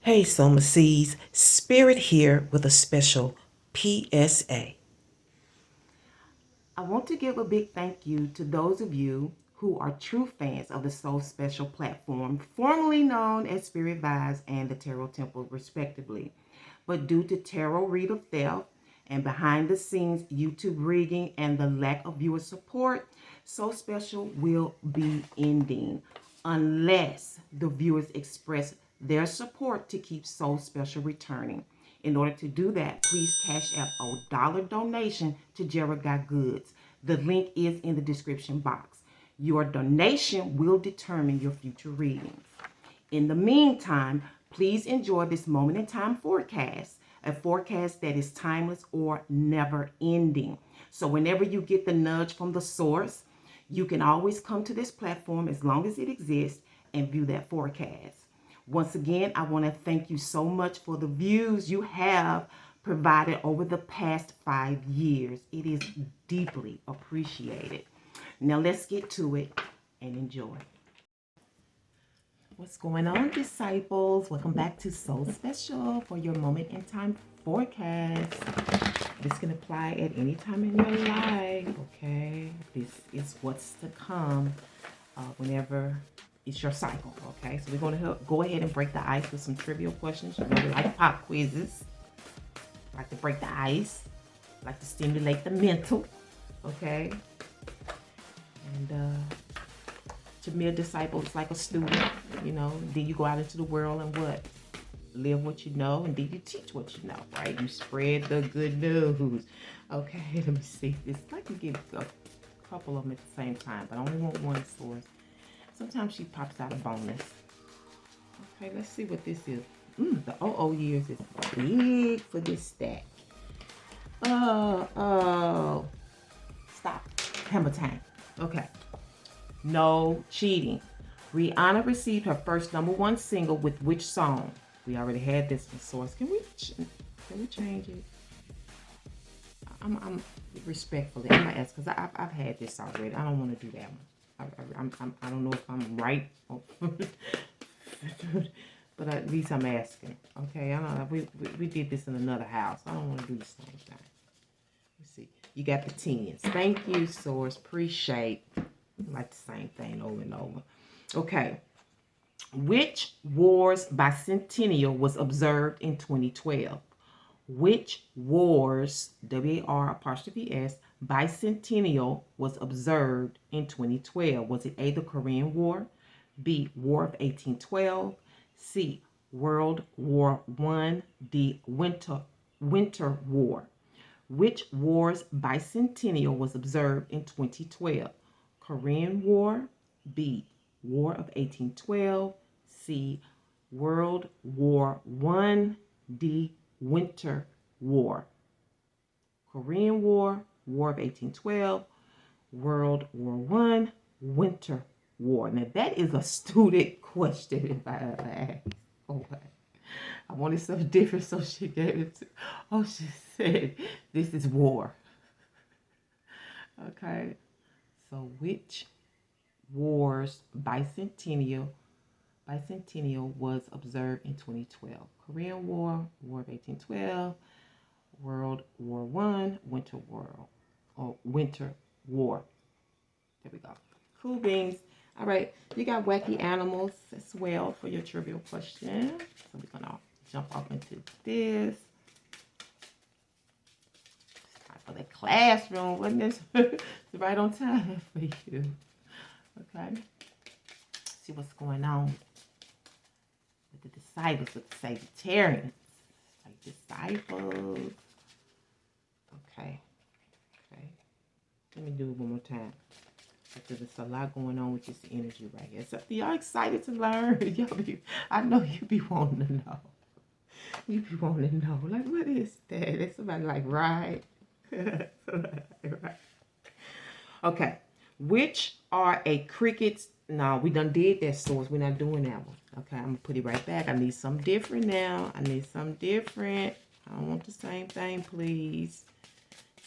Hey, Soma Seeds, Spirit here with a special PSA. I want to give a big thank you to those of you who are true fans of the Soul Special platform, formerly known as Spirit Vibes and the Tarot Temple, respectively. But due to tarot reader theft and behind the scenes YouTube rigging and the lack of viewer support, Soul Special will be ending unless the viewers express their support to keep Soul Special returning. In order to do that, please cash out a dollar donation to GeraGotGoods. The link is in the description box. Your donation will determine your future readings. In the meantime, please enjoy this moment in time forecast, a forecast that is timeless or never ending. So whenever you get the nudge from the source, you can always come to this platform as long as it exists and view that forecast. Once again, I want to thank you so much for the views you have provided over the past 5 years. It is deeply appreciated. Now let's get to it and enjoy. What's going on, disciples? Welcome back to Soul Special for your moment in time forecast. This can apply at any time in your life, okay? This is what's to come whenever it's your cycle, okay? So we're going to go ahead and break the ice with some trivial questions. You know, we like pop quizzes. Like to break the ice. Like to stimulate the mental, okay? And to be a disciple, it's like a student, you know. Then you go out into the world and what? Live what you know, and then you teach what you know, right? You spread the good news. Okay, let me see. It's like you get a couple of them at the same time, but I only want one source. Sometimes she pops out a bonus. Okay, let's see what this is. The 00 years is big for this stack. Stop. Hammer time. Okay. No cheating. Rihanna received her first #1 single with which song? We already had this in source. Can we change it? I'm respectfully. I'm gonna ask because I've had this already. I don't want to do that one. I don't know if I'm right, but at least I'm asking. Okay, I don't know. We did this in another house. I don't want to do the same thing. Let's see. You got the 10s. Thank you, source. Appreciate. Like the same thing over and over. Okay. Which war's bicentennial was observed in 2012? Which war's, WAR''S, bicentennial was observed in 2012? Was it A, the Korean War, B, War of 1812, C, World War I, D, Winter War? Which war's bicentennial was observed in 2012? Korean War, B, War of 1812, C, World War I, D, Winter War. Korean War, War of 1812, World War I, Winter War. Now that is a student question if I ever asked. Oh, I wanted something different, so she gave it to. Oh, she said, this is war. Okay. So which war's bicentennial was observed in 2012? Korean War, War of 1812, World War I, Winter War. There we go. Cool beans. All right, you got wacky animals as well for your trivial question. So we're gonna jump off into this. It's time for the classroom, wasn't it? It's right on time for you. Okay. Let's see what's going on with the disciples, with the Sagittarians. Like disciples. Okay. Let me do it one more time. Because there's a lot going on with this energy right here. So y'all excited to learn? I know you be wanting to know. You be wanting to know. Like, what is that? Is somebody like, right? Right. Okay. Which are a cricket's... No, we done did that source. We're not doing that one. Okay, I'm going to put it right back. I need something different now. I don't want the same thing, please.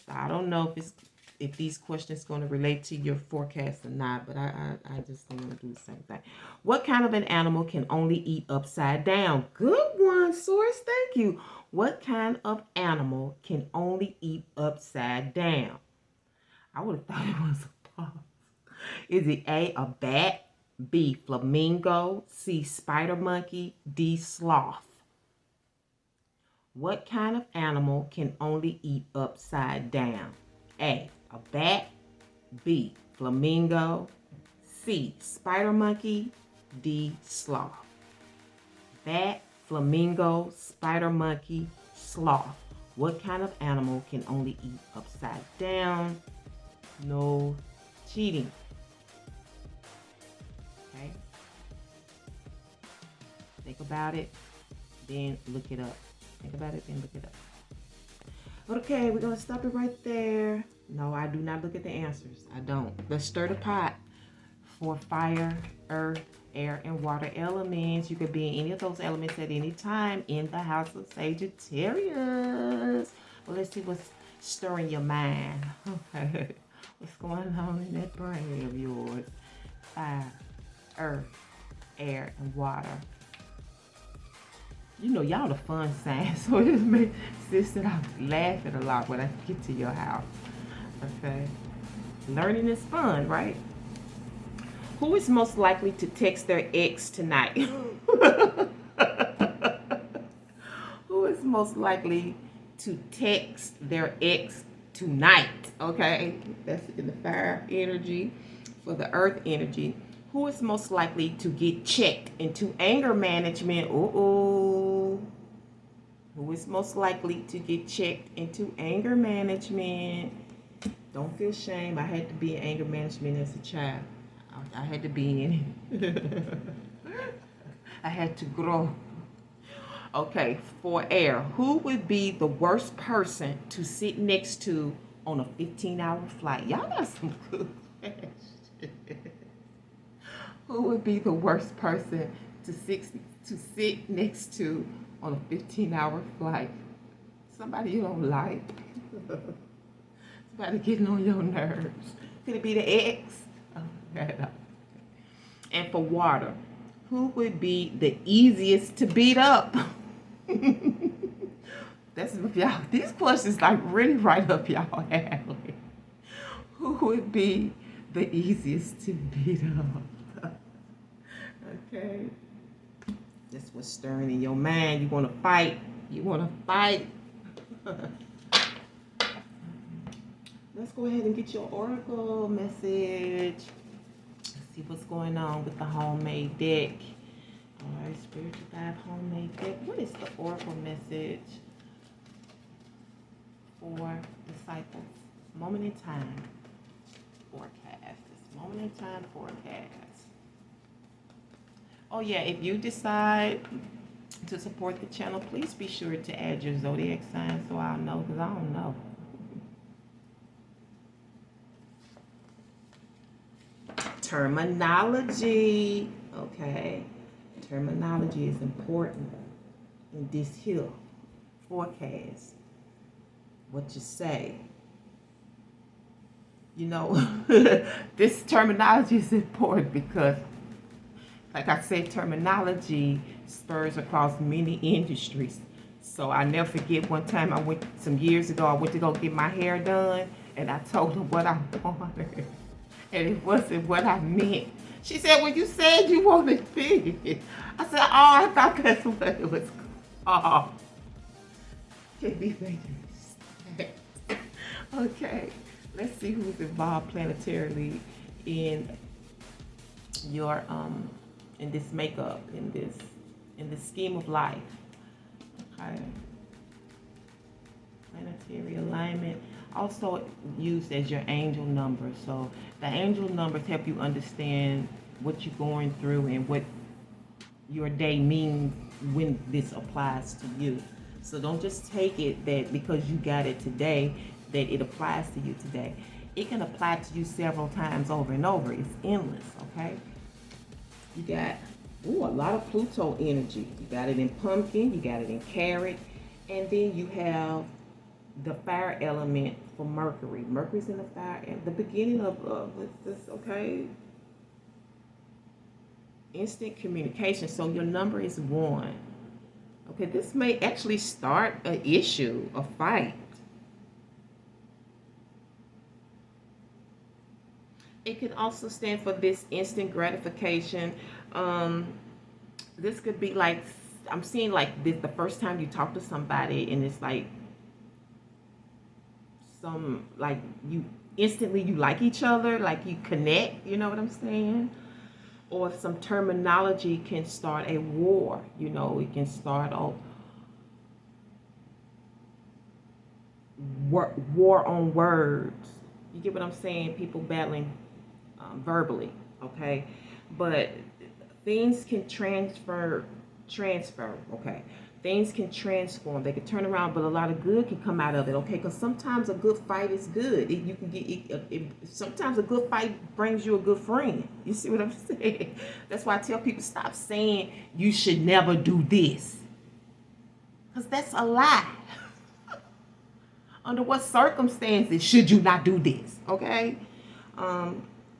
So I don't know if it's if these questions going to relate to your forecast or not, but I just don't want to do the same thing. What kind of an animal can only eat upside down? Good one, Source. Thank you. What kind of animal can only eat upside down? I would have thought it was a pause. Is it A, a bat, B, flamingo, C, spider monkey, D, sloth? What kind of animal can only eat upside down? A, a bat, B, flamingo, C, spider monkey, D, sloth. Bat, flamingo, spider monkey, sloth. What kind of animal can only eat upside down? No cheating. Okay? Think about it, then look it up. Think about it, then look it up. Okay, we're going to stop it right there. No, I do not look at the answers. I don't. Let's stir the pot for fire, earth, air, and water elements. You could be in any of those elements at any time in the house of Sagittarius. Well, let's see what's stirring your mind. Okay. What's going on in that brain of yours? Fire, earth, air, and water. You know, y'all the fun signs, so it makes sense that I'm laughing a lot when I get to your house. Okay? Learning is fun, right? Who is most likely to text their ex tonight? Who is most likely to text their ex tonight? Okay? That's in the fire energy. For the earth energy, who is most likely to get checked into anger management? Uh-oh. Who is most likely to get checked into anger management? Don't feel shame. I had to be in anger management as a child. I had to be in it. I had to grow. Okay, for air, who would be the worst person to sit next to on a 15-hour flight? Y'all got some good questions. Who would be the worst person to sit next to on a 15-hour flight? Somebody you don't like. Somebody getting on your nerves. Could it be the ex? Okay. And for water, who would be the easiest to beat up? That's y'all. These questions like really right up y'all alley. Who would be the easiest to beat up? Okay. That's what's stirring in your mind. You want to fight. You want to fight. Let's go ahead and get your oracle message. Let's see what's going on with the homemade deck. All right, spiritual guide homemade deck. What is the oracle message for disciples? Moment in time forecast. This moment in time forecast. Oh yeah, if you decide to support the channel, please be sure to add your zodiac sign so I'll know, because I don't know. Terminology. Okay. Terminology is important in this here forecast. What you say. You know, this terminology is important because, like I said, terminology spurs across many industries. So I never forget one time some years ago, I went to go get my hair done, and I told her what I wanted. And it wasn't what I meant. She said, well, you said you wanted big. I said, oh, I thought that's what it was called. Can't be making mistakes. Okay, let's see who's involved planetarily in your in this makeup, in this scheme of life. Okay. Planetary alignment, also used as your angel number. So the angel numbers help you understand what you're going through and what your day means when this applies to you. So don't just take it that because you got it today that it applies to you today. It can apply to you several times over and over. It's endless, okay? You got a lot of Pluto energy. You got it in pumpkin, you got it in carrot, and then you have the fire element for Mercury. Mercury's in the fire at the beginning of this, okay? Instant communication. So your number is 1. Okay, this may actually start an issue, a fight. It can also stand for this instant gratification. This could be like, I'm seeing like this the first time you talk to somebody and it's like some, like you instantly you like each other, like you connect, you know what I'm saying? Or some terminology can start a war, you know, it can start a war on words. You get what I'm saying? People battling verbally, okay? But things can transfer, okay? Things can transform. They can turn around, but a lot of good can come out of it, okay? Because sometimes a good fight is good. You can get. Sometimes a good fight brings you a good friend. You see what I'm saying? That's why I tell people, stop saying you should never do this, because that's a lie. Under what circumstances should you not do this? Okay.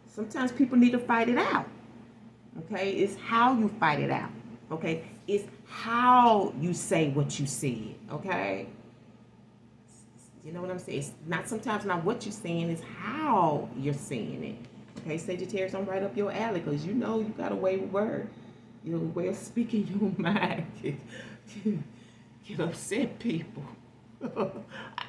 Sometimes people need to fight it out. Okay, it's how you fight it out. Okay, it's how you say what you said. Okay, you know what I'm saying? It's not sometimes not what you're saying, it's how you're saying it. Okay, Sagittarius, I'm right up your alley because you know you got a way with words. Your way of speaking your mind can upset people.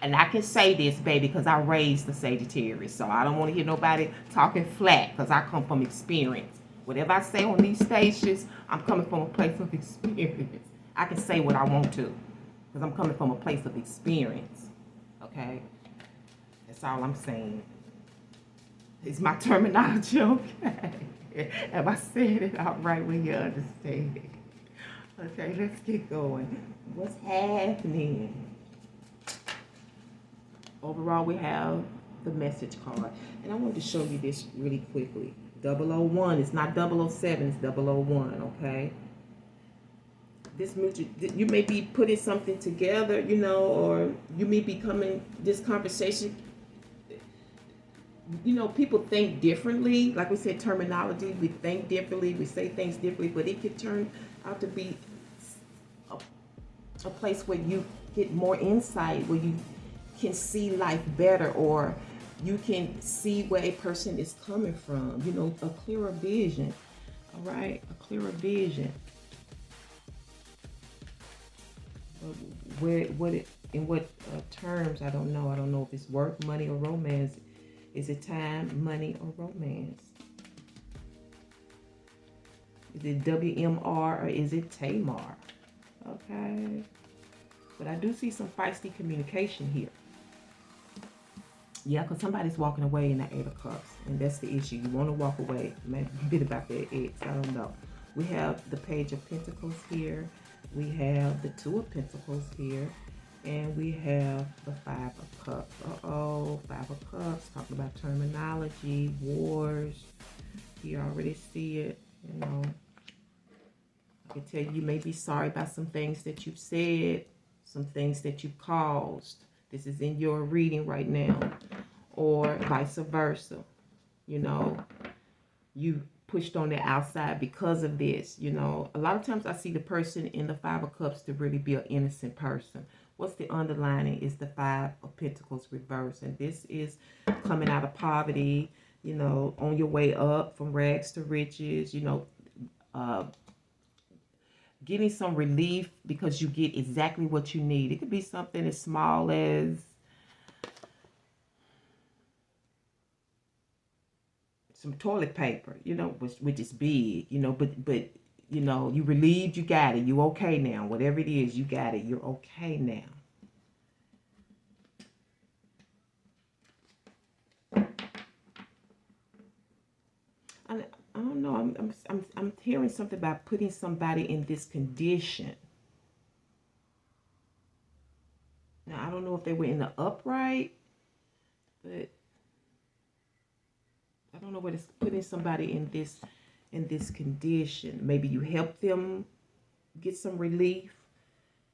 And I can say this, baby, because I raised the Sagittarius, so I don't want to hear nobody talking flat because I come from experience. Whatever I say on these stations, I'm coming from a place of experience. I can say what I want to because I'm coming from a place of experience. Okay? That's all I'm saying. Is my terminology okay? Have I said it all right when you understand? Okay, let's get going. What's happening? Overall, we have the message card. And I wanted to show you this really quickly. 001, it's not 007, it's 001, okay? This you may be putting something together, you know, or you may be coming, this conversation, you know, people think differently. Like we said, terminology, we think differently, we say things differently, but it could turn out to be a place where you get more insight, where you can see life better, or you can see where a person is coming from, you know, a clearer vision. All right, a clearer vision. In what terms, I don't know. I don't know if it's work, money, or romance. Is it time, money, or romance? Is it WMR or is it Tamar? Okay. But I do see some feisty communication here. Yeah, because somebody's walking away in the 8 of Cups, and that's the issue. You want to walk away. Maybe a bit about their ex. I don't know. We have the Page of Pentacles here. We have the 2 of Pentacles here. And we have the 5 of Cups. Uh-oh, 5 of Cups. Talking about terminology, wars. You already see it, you know. I can tell you may be sorry about some things that you've said, some things that you've caused. This is in your reading right now. Or vice versa. You know, you pushed on the outside because of this. You know, a lot of times I see the person in the 5 of Cups to really be an innocent person. What's the underlining is the 5 of Pentacles reverse. And this is coming out of poverty, you know, on your way up from rags to riches, you know, getting some relief because you get exactly what you need. It could be something as small as some toilet paper, you know, which is big, you know, but you know, you relieved, you got it, you okay now. Whatever it is, you got it, you're okay now. I don't know. I'm hearing something about putting somebody in this condition. Now I don't know if they were in the upright, but I don't know what it's putting somebody in this condition. Maybe you help them get some relief,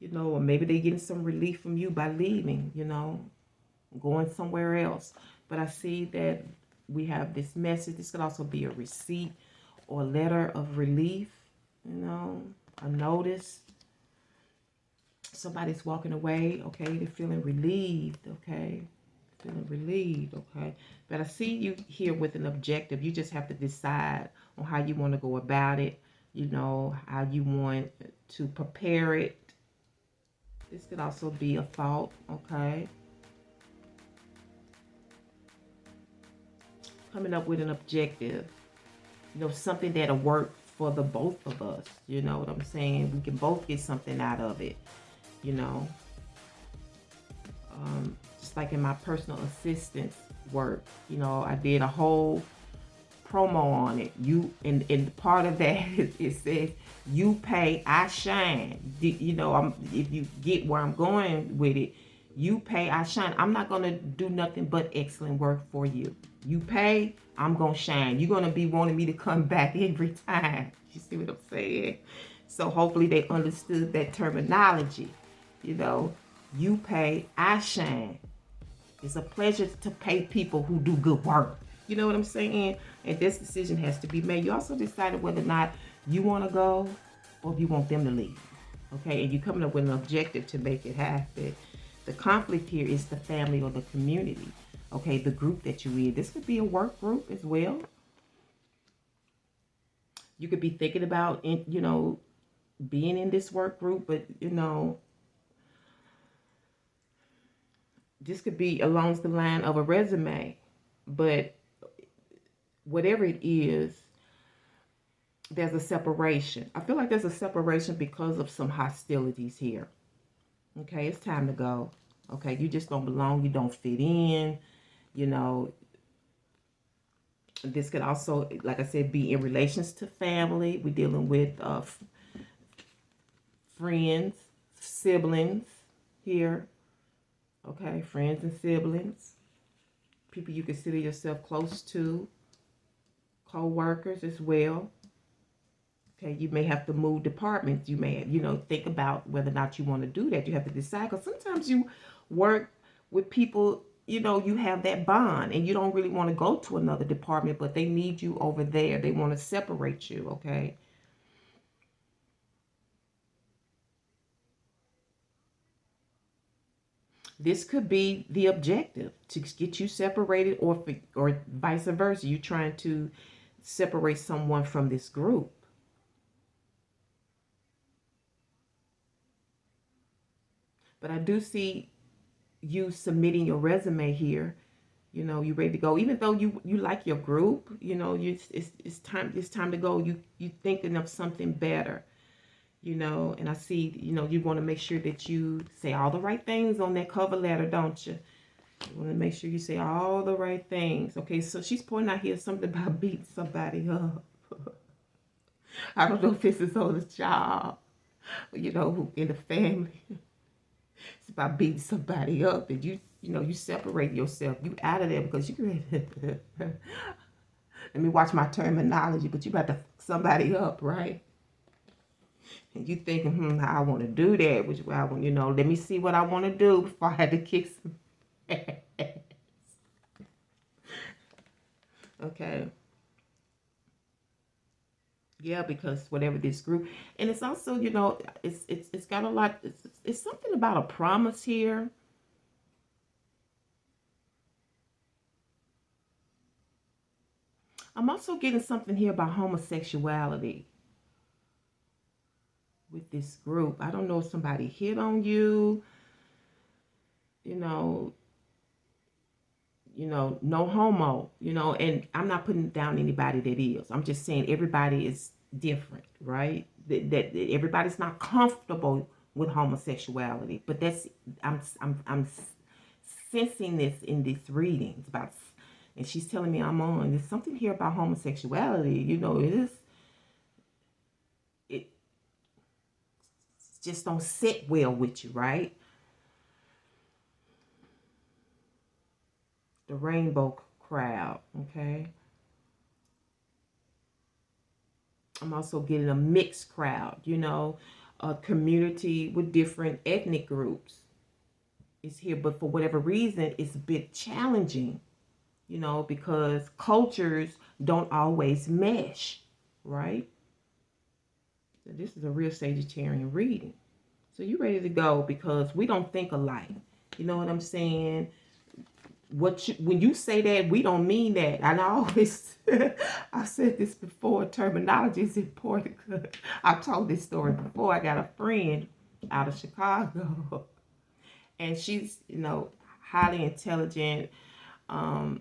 you know, or maybe they're getting some relief from you by leaving, you know. going somewhere else. But I see that we have this message. This could also be a receipt or letter of relief, a notice. Somebody's walking away, okay? They're feeling relieved, okay? Feeling relieved, okay? But I see you here with an objective. You just have to decide on how you want to go about it, how you want to prepare it. This could also be a thought, okay? Coming up with an objective, something that'll work for the both of us. You know what I'm saying? We can both get something out of it, just like in my personal assistance work, I did a whole promo on it. And part of that it says, you pay, I shine. If you get where I'm going with it, you pay, I shine. I'm not going to do nothing but excellent work for you. You pay, I'm going to shine. You're going to be wanting me to come back every time. You see what I'm saying? So hopefully they understood that terminology. You pay, I shine. It's a pleasure to pay people who do good work. You know what I'm saying? And this decision has to be made. You also decided whether or not you want to go or if you want them to leave. Okay? And you're coming up with an objective to make it happen. The conflict here is the family or the community. Okay? The group that you're in. This could be a work group as well. You could be thinking about, being in this work group, but, this could be along the line of a resume. But whatever it is, there's a separation. I feel like there's a separation because of some hostilities here. Okay, it's time to go. Okay, you just don't belong. You don't fit in. This could also, like I said, be in relations to family. We're dealing with friends, siblings here. Okay, friends and siblings. People you consider yourself close to. Co-workers as well. Okay, you may have to move departments. You may, think about whether or not you want to do that. You have to decide, because sometimes you work with people, you have that bond and you don't really want to go to another department, but they need you over there. They want to separate you, okay? This could be the objective, to get you separated, or vice versa. You're trying to separate someone from this group. But I do see you submitting your resume here. You're ready to go. Even though you like your group, it's time to go. You thinking of something better. And I see, you want to make sure that you say all the right things on that cover letter, don't you? You want to make sure you say all the right things. Okay, so she's pointing out here something about beating somebody up. I don't know if this is on the job, in the family. It's about beating somebody up, and you separate yourself. You out of there because you let me watch my terminology, but you about to fuck somebody up, right? And you thinking, how I want to do that, which I want, let me see what I want to do before I had to kick some ass. Okay. Yeah, because whatever this group, and it's also, it's got a lot. It's something about a promise here. I'm also getting something here about homosexuality with this group. I don't know if somebody hit on you. No homo, and I'm not putting down anybody that is. I'm just saying everybody is different, right? That everybody's not comfortable with homosexuality, but I'm sensing this in these readings about, and she's telling me I'm on. There's something here about homosexuality, it just don't sit well with you, right? The rainbow crowd, okay? I'm also getting a mixed crowd, a community with different ethnic groups is here, but for whatever reason, it's a bit challenging, you know, because cultures don't always mesh, right? So this is a real Sagittarian reading. So you ready to go because we don't think alike. You know what I'm saying? When you say that, we don't mean that. And I always, I've said this before, terminology is important. I've told this story before. I got a friend out of Chicago, and she's, you know, highly intelligent. Her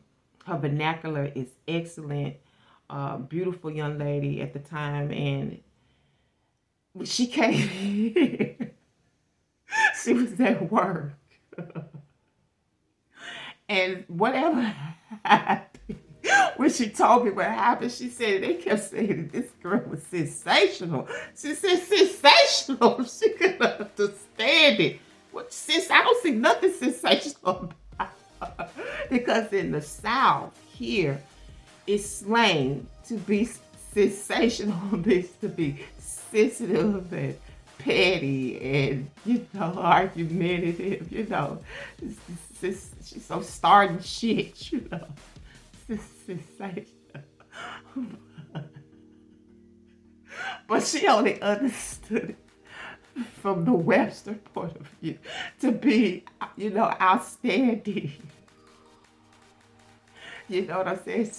vernacular is excellent. Beautiful young lady at the time, and she came here. She was at work. And whatever happened, when she told me what happened, she said they kept saying this girl was sensational. She said sensational. She couldn't understand it. What sis? I don't see nothing sensational about her. Because in the South here, it's slang to be sensational means to be sensitive and petty and, you know, argumentative, you know. She's so starting shit, you know. Sensational. But she only understood it from the Webster point of view to be, you know, outstanding. You know what I'm saying?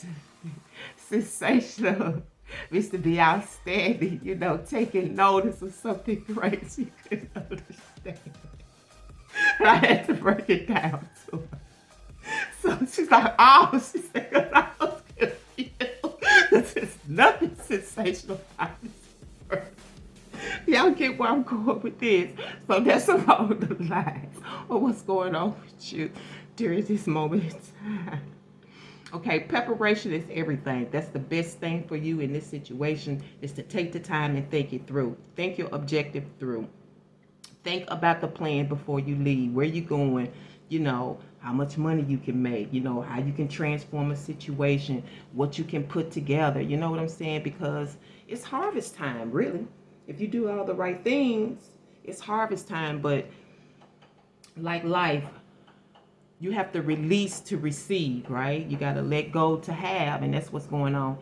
Sensational means to be outstanding, you know, taking notice of something great she couldn't understand. And I had to break it down to her. So she's like, oh, she said, I was confused. There's nothing sensational about this word. Y'all get where I'm going with this. So that's along the lines of what's going on with you during this moment in time. Okay, preparation is everything. That's the best thing for you in this situation is to take the time and think it through. Think your objective through. Think about the plan before you leave. Where you going? You know, how much money you can make. You know, how you can transform a situation. What you can put together. You know what I'm saying? Because it's harvest time, really. If you do all the right things, it's harvest time. But like life, you have to release to receive, right? You got to let go to have, and that's what's going on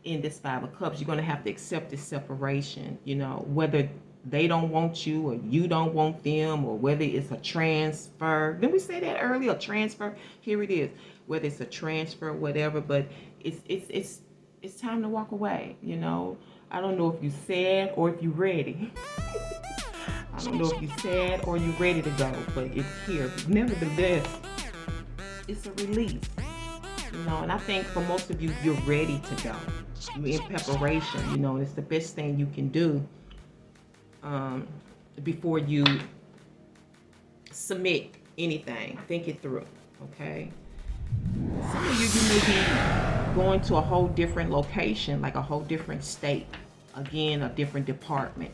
in this Five of Cups. You're going to have to accept this separation, you know, whether they don't want you or you don't want them, or whether it's a transfer. Didn't we say that earlier? A transfer? Here it is. Whether it's a transfer, whatever, but it's time to walk away, you know. I don't know if you're sad or if you're ready. I don't know if you're sad or you're ready to go, but it's here. Nevertheless, it's a release, you know, and I think for most of you, you're ready to go. You're in preparation, you know, and it's the best thing you can do before you submit anything. Think it through, okay? Some of you may be going to a whole different location, like a whole different state. Again, a different department.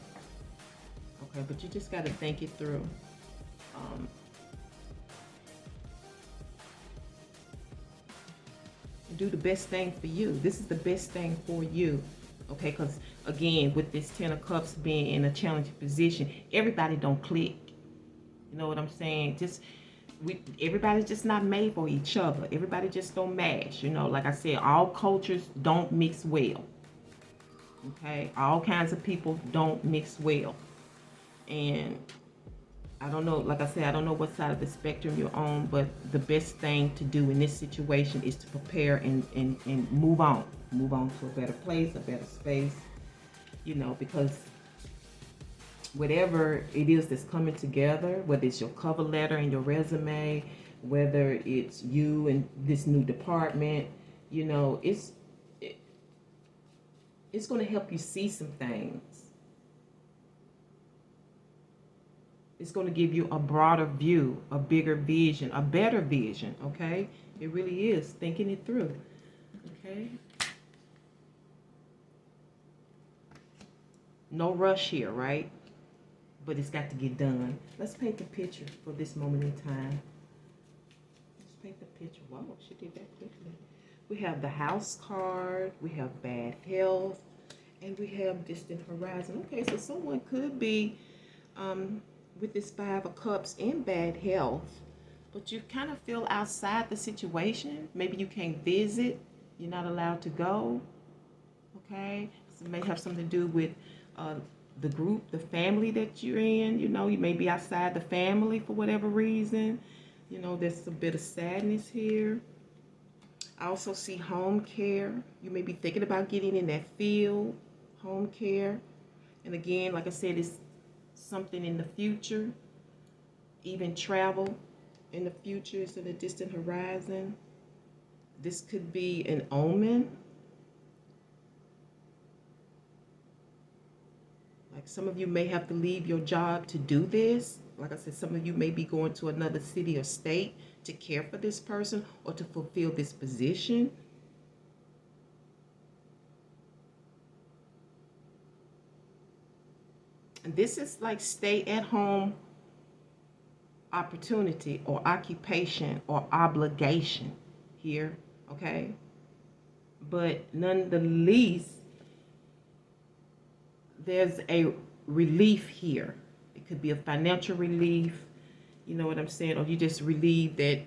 Okay, but you just got to think it through. Do the best thing for you. This is the best thing for you. Okay, because again, with this Ten of Cups being in a challenging position, everybody don't click. You know what I'm saying? Everybody's just not made for each other. Everybody just don't match. You know, like I said, all cultures don't mix well. Okay, all kinds of people don't mix well. And I don't know, like I said, I don't know what side of the spectrum you're on, but the best thing to do in this situation is to prepare and move on. Move on to a better place, a better space, you know, because whatever it is that's coming together, whether it's your cover letter and your resume, whether it's you and this new department, you know, it's going to help you see some things. It's going to give you a broader view, a bigger vision, a better vision, okay? It really is, thinking it through, okay? No rush here, right? But it's got to get done. Let's paint the picture for this moment in time. Let's paint the picture. Wow, she did that quickly. We have the house card, we have bad health, and we have distant horizon. Okay, so someone could be with this Five of Cups in bad health, but you kind of feel outside the situation. Maybe you can't visit. You're not allowed to go. Okay? So it may have something to do with the group, the family that you're in. You know, you may be outside the family for whatever reason. You know, there's a bit of sadness here. I also see home care. You may be thinking about getting in that field, home care. And again, like I said, it's something in the future. Even travel in the future is in a distant horizon. This could be an omen. Like some of you may have to leave your job to do this. Like I said, some of you may be going to another city or state to care for this person or to fulfill this position. And this is like stay at home opportunity or occupation or obligation here, okay? But nonetheless, there's a relief here. It could be a financial relief, you know what I'm saying? Or you just relieved that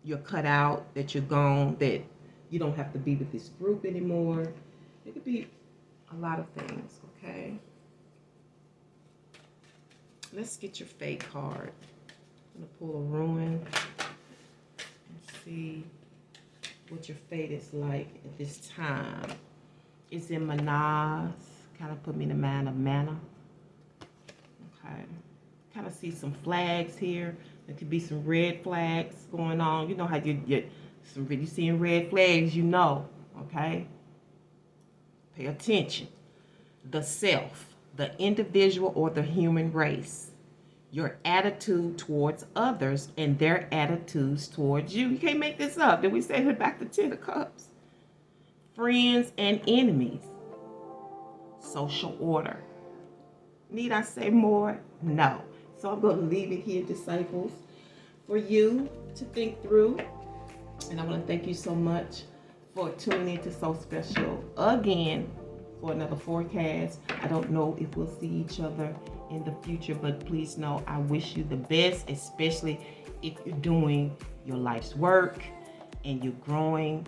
you're cut out, that you're gone, that you don't have to be with this group anymore. It could be a lot of things, okay? Let's get your fate card. I'm gonna pull a ruin and see what your fate is like at this time. It's in Manaz. Kind of put me in the mind of manna. Okay. Kind of see some flags here. There could be some red flags going on. You know how you seeing red flags, you know, okay? Pay attention. The self, the individual or the human race. Your attitude towards others and their attitudes towards you. You can't make this up. Did we say it back to 10 of Cups? Friends and enemies. Social order. Need I say more? No. So I'm going to leave it here, disciples, for you to think through. And I want to thank you so much for tuning in to So Special again for another forecast. I don't know if we'll see each other in the future, but please know I wish you the best, especially if you're doing your life's work and you're growing,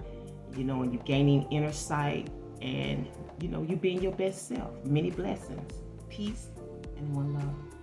you know, and you're gaining inner sight and, you know, you're being your best self. Many blessings, peace, and one love.